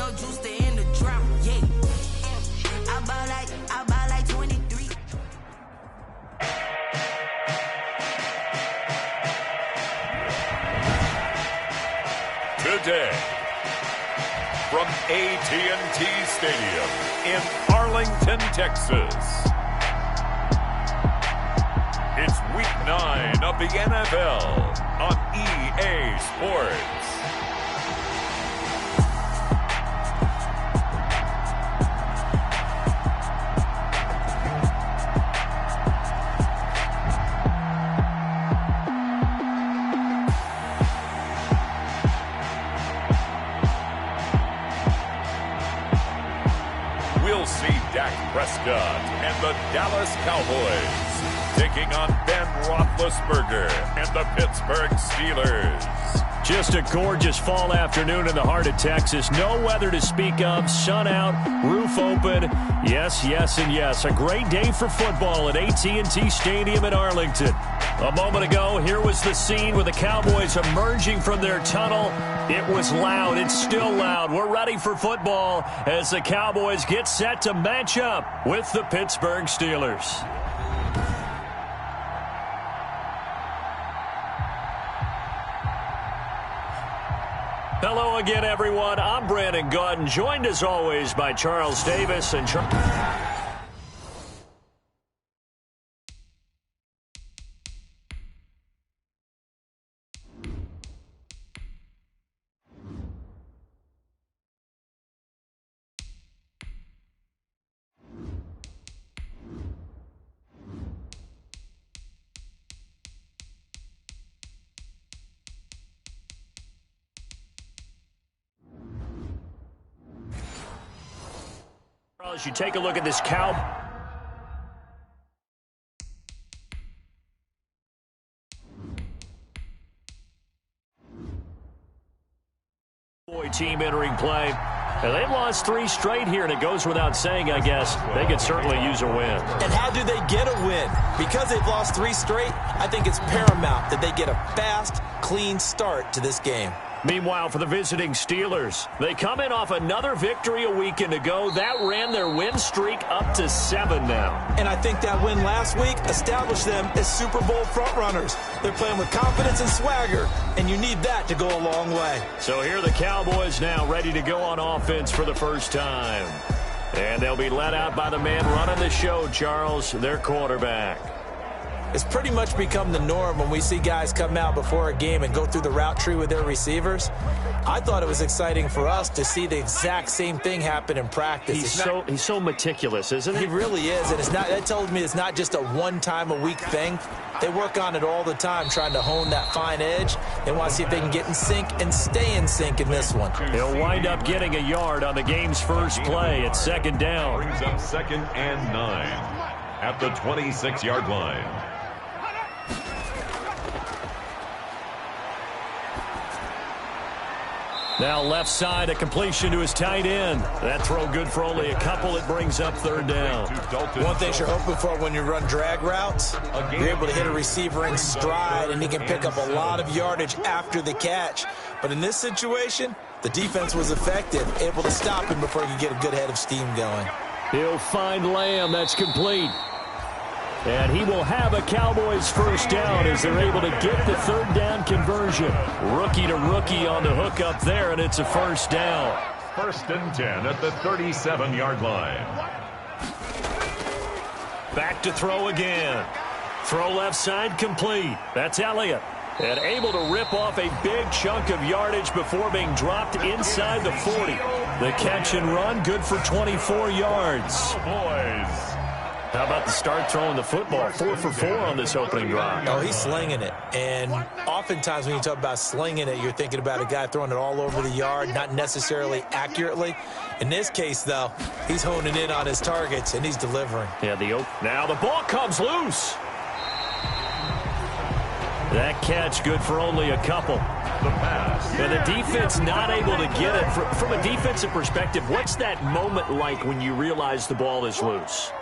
no juice to end the drought. Yeah. I bought like 23. Today, from AT&T Stadium in Arlington, Texas, it's Week 9 of the NFL on EA Sports. We'll see Dak Prescott and the Dallas Cowboys taking on Ben Roethlisberger and the Pittsburgh Steelers. Just a gorgeous fall afternoon in the heart of Texas. No weather to speak of. Sun out, roof open. Yes, yes, and yes. A great day for football at AT&T Stadium in Arlington. A moment ago, here was the scene with the Cowboys emerging from their tunnel. It was loud. It's still loud. We're ready for football as the Cowboys get set to match up with the Pittsburgh Steelers. Hello again, everyone. I'm Brandon Gaudin, joined as always by Charles Davis and as you take a look at this Cowboy team entering play. And they've lost 3 straight here, and it goes without saying, I guess, they could certainly use a win. And how do they get a win? Because they've lost 3 straight, I think it's paramount that they get a fast, clean start to this game. Meanwhile, for the visiting Steelers, they come in off another victory a weekend ago. That ran their win streak up to 7 now. And I think that win last week established them as Super Bowl frontrunners. They're playing with confidence and swagger, and you need that to go a long way. So here are the Cowboys now ready to go on offense for the first time. And they'll be led out by the man running the show, Charles, their quarterback. It's pretty much become the norm when we see guys come out before a game and go through the route tree with their receivers. I thought it was exciting for us to see the exact same thing happen in practice. He's so meticulous, isn't he? He really is, and that tells me it's not just a one-time-a-week thing. They work on it all the time, trying to hone that fine edge. They want to see if they can get in sync and stay in sync in this one. He'll wind up getting a yard on the game's first play at 2nd down. Brings up 2nd and 9 at the 26-yard line. Now left side, a completion to his tight end. That throw good for only a couple. It brings up 3rd down. One thing you're hoping for when you run drag routes, you're able to hit a receiver in stride, and he can pick up a lot of yardage after the catch. But in this situation, the defense was effective, able to stop him before he could get a good head of steam going. He'll find Lamb. That's complete. And he will have a Cowboys first down as they're able to get the 3rd down conversion. Rookie to rookie on the hook up there, and it's a first down. 1st and 10 at the 37-yard line. Back to throw again. Throw left side complete. That's Elliott. And able to rip off a big chunk of yardage before being dropped inside the 40. The catch and run, good for 24 yards. Boys. How about the start throwing the football? 4 for 4 on this opening drive. Oh, he's slinging it. And oftentimes when you talk about slinging it, you're thinking about a guy throwing it all over the yard, not necessarily accurately. In this case, though, he's honing in on his targets, and he's delivering. Yeah, now the ball comes loose. That catch good for only a couple. The pass. And the defense not able to get it. From a defensive perspective, what's that moment like when you realize the ball is loose?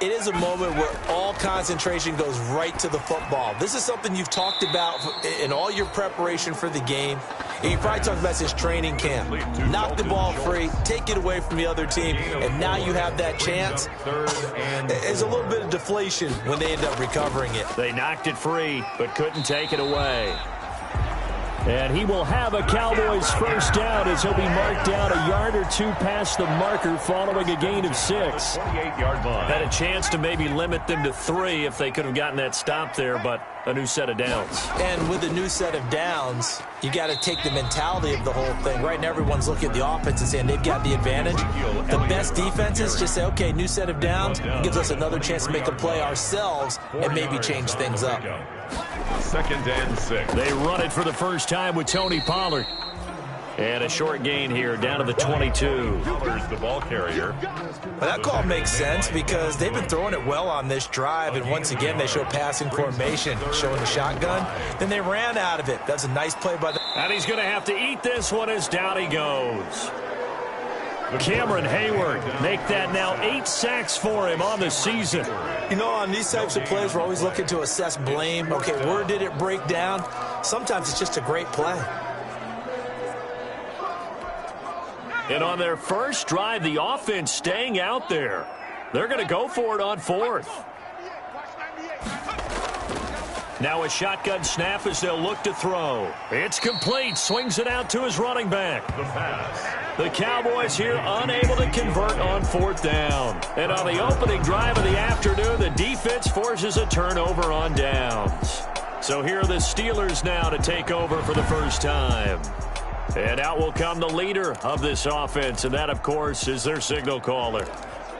it is a moment where all concentration goes right to the football. This is something you've talked about in all your preparation for the game. And you probably talked about since training camp. Knock the ball free, take it away from the other team, and now you have that chance. There's a little bit of deflation when they end up recovering it. They knocked it free, but couldn't take it away. And he will have a Cowboys first down as he'll be marked down a yard or two past the marker following a gain of 6. 28-yard line. Had a chance to maybe limit them to 3 if they could have gotten that stop there, but a new set of downs. And with a new set of downs, you got to take the mentality of the whole thing. Right now, everyone's looking at the offense and saying they've got the advantage. The best defenses just say, okay, new set of downs, gives us another chance to make a play ourselves and maybe change things up. 2nd and 6. They run it for the first time with Tony Pollard. And a short gain here down to the 22. There's the ball carrier. Well, that call makes sense because they've been throwing it well on this drive, and once again they show passing formation, showing the shotgun. Then they ran out of it. That's a nice play by the... And he's going to have to eat this one as down he goes. Cameron Hayward make that now 8 sacks for him on the season. You know, on these types of plays, we're always looking to assess blame. Okay, where did it break down? Sometimes it's just a great play. And on their first drive, the offense staying out there. They're going to go for it on 4th. Now a shotgun snap as they'll look to throw. It's complete. Swings it out to his running back. The pass. The Cowboys here unable to convert on 4th down. And on the opening drive of the afternoon, the defense forces a turnover on downs. So here are the Steelers now to take over for the first time. And out will come the leader of this offense, and that, of course, is their signal caller.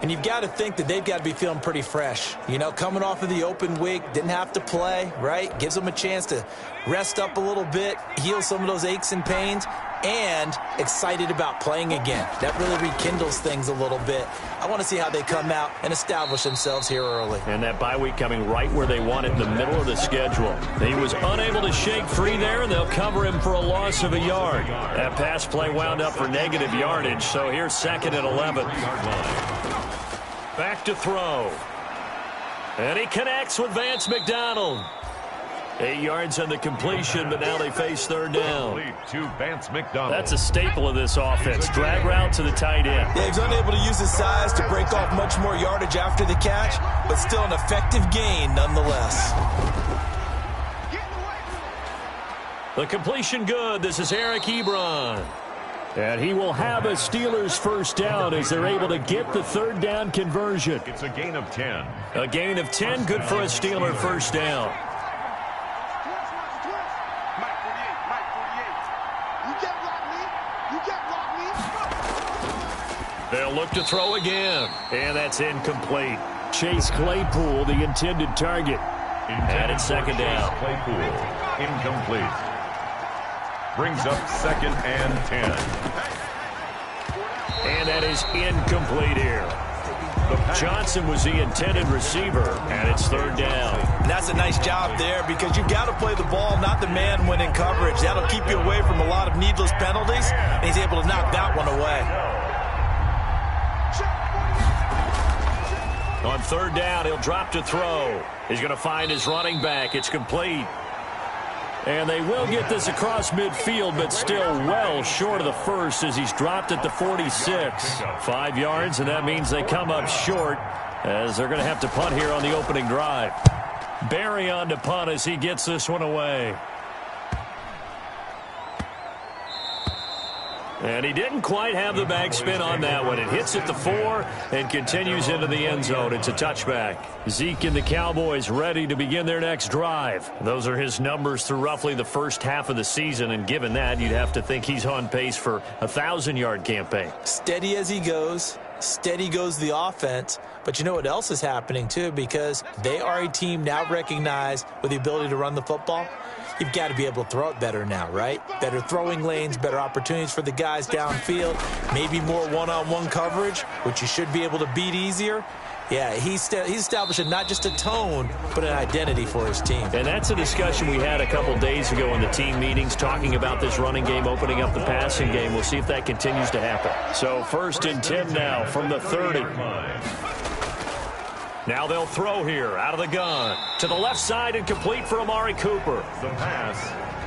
And you've got to think that they've got to be feeling pretty fresh. You know, coming off of the open week, didn't have to play, right? Gives them a chance to rest up a little bit, heal some of those aches and pains, and excited about playing again. That really rekindles things a little bit. I want to see how they come out and establish themselves here early. And that bye week coming right where they want it, in the middle of the schedule. He was unable to shake free there, and they'll cover him for a loss of a yard. That pass play wound up for negative yardage, so here's 2nd and 11. Back to throw. And he connects with Vance McDonald. 8 yards on the completion, but now they face 3rd down. To Vance McDonald. That's a staple of this offense. Drag route to the tight end. Yeah, he's unable to use his size to break off much more yardage after the catch, but still an effective gain nonetheless. The completion good. This is Eric Ebron. And he will have a Steelers first down as they're able to get the 3rd down conversion. It's a gain of 10. A gain of 10, good for a Steeler first down. They'll look to throw again, and that's incomplete. Chase Claypool, the intended target. And it's 2nd down. Claypool, incomplete. Brings up 2nd and 10. And that is incomplete here. Johnson was the intended receiver, and it's 3rd down. And that's a nice job there because you've got to play the ball, not the man when in coverage. That'll keep you away from a lot of needless penalties, and he's able to knock that one away. On 3rd down, he'll drop to throw. He's going to find his running back. It's complete. And they will get this across midfield, but still well short of the first as he's dropped at the 46. 5 yards, and that means they come up short as they're going to have to punt here on the opening drive. Barry on to punt as he gets this one away. And he didn't quite have the backspin on that one. It hits at the 4 and continues into the end zone. It's a touchback. Zeke and the Cowboys ready to begin their next drive. Those are his numbers through roughly the first half of the season, and given that, you'd have to think he's on pace for a 1,000-yard campaign. Steady as he goes. Steady goes the offense. But you know what else is happening, too, because they are a team now recognized with the ability to run the football. You've got to be able to throw it better now, right? Better throwing lanes, better opportunities for the guys downfield, maybe more one-on-one coverage, which you should be able to beat easier. Yeah, he's establishing not just a tone, but an identity for his team. And that's a discussion we had a couple days ago in the team meetings, talking about this running game, opening up the passing game. We'll see if that continues to happen. So 1st and 10 now from the 30. Now they'll throw here out of the gun. To the left side and complete for Amari Cooper. The pass.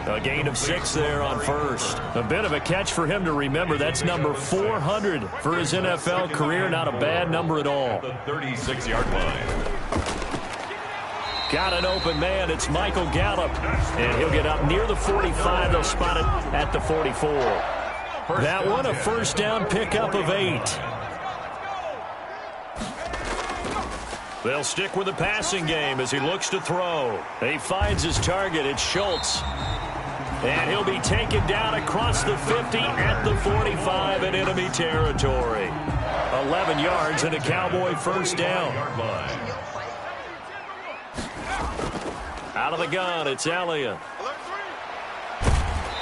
A gain of 6 there on first. A bit of a catch for him to remember. That's number 400 for his NFL career. Not a bad number at all. The 36-yard line. Got an open man. It's Michael Gallup. And he'll get up near the 45. They'll spot it at the 44. That one, a first down pickup of 8. They'll stick with the passing game as he looks to throw. He finds his target. It's Schultz. And he'll be taken down across the 50 at the 45 in enemy territory. 11 yards and a Cowboy first down. Out of the gun, it's Elliott.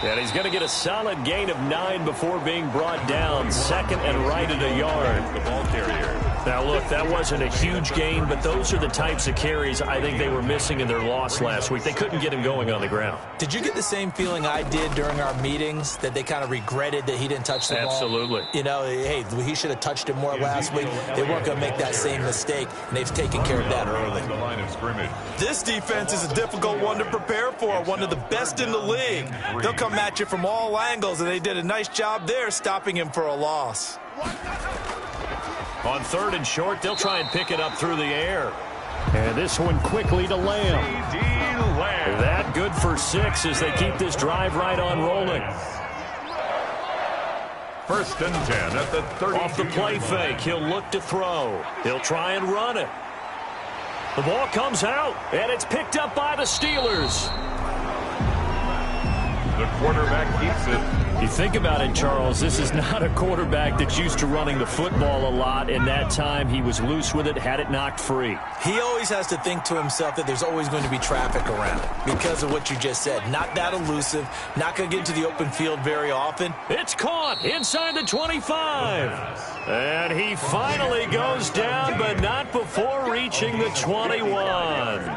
And he's going to get a solid gain of 9 before being brought down. Second and right at a yard. The ball carrier. Now, look, that wasn't a huge gain, but those are the types of carries I think they were missing in their loss last week. They couldn't get him going on the ground. Did you get the same feeling I did during our meetings, that they kind of regretted that he didn't touch the ball? Absolutely. You know, hey, he should have touched it more last week. They weren't going to make that same mistake, and they've taken care of that early. The line of scrimmage. This defense is a difficult one to prepare for, one of the best in the league. They'll come at you from all angles, and they did a nice job there stopping him for a loss. On third and short, they'll try and pick it up through the air. And this one quickly to Lamb. That good for 6 as they keep this drive right on rolling. First and 10 at the 30. Off the play fake, he'll look to throw. He'll try and run it. The ball comes out, and it's picked up by the Steelers. The quarterback keeps it. You think about it, Charles, this is not a quarterback that's used to running the football a lot. In that time, he was loose with it, had it knocked free. He always has to think to himself that there's always going to be traffic around because of what you just said. Not that elusive, not going to get into the open field very often. It's caught inside the 25. And he finally goes down, but not before reaching the 21.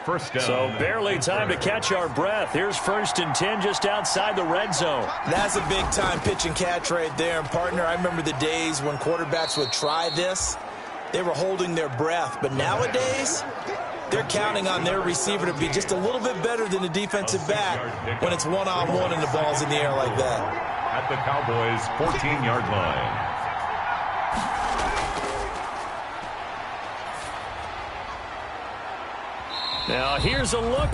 First down. So barely time to catch our breath. Here's first and 10 just outside the red zone. That's a big-time pitch and catch right there. And, partner, I remember the days when quarterbacks would try this. They were holding their breath. But nowadays, they're counting on their receiver to be just a little bit better than the defensive back when it's one-on-one and the ball's in the air like that. At the Cowboys' 14-yard line. Now, here's a look.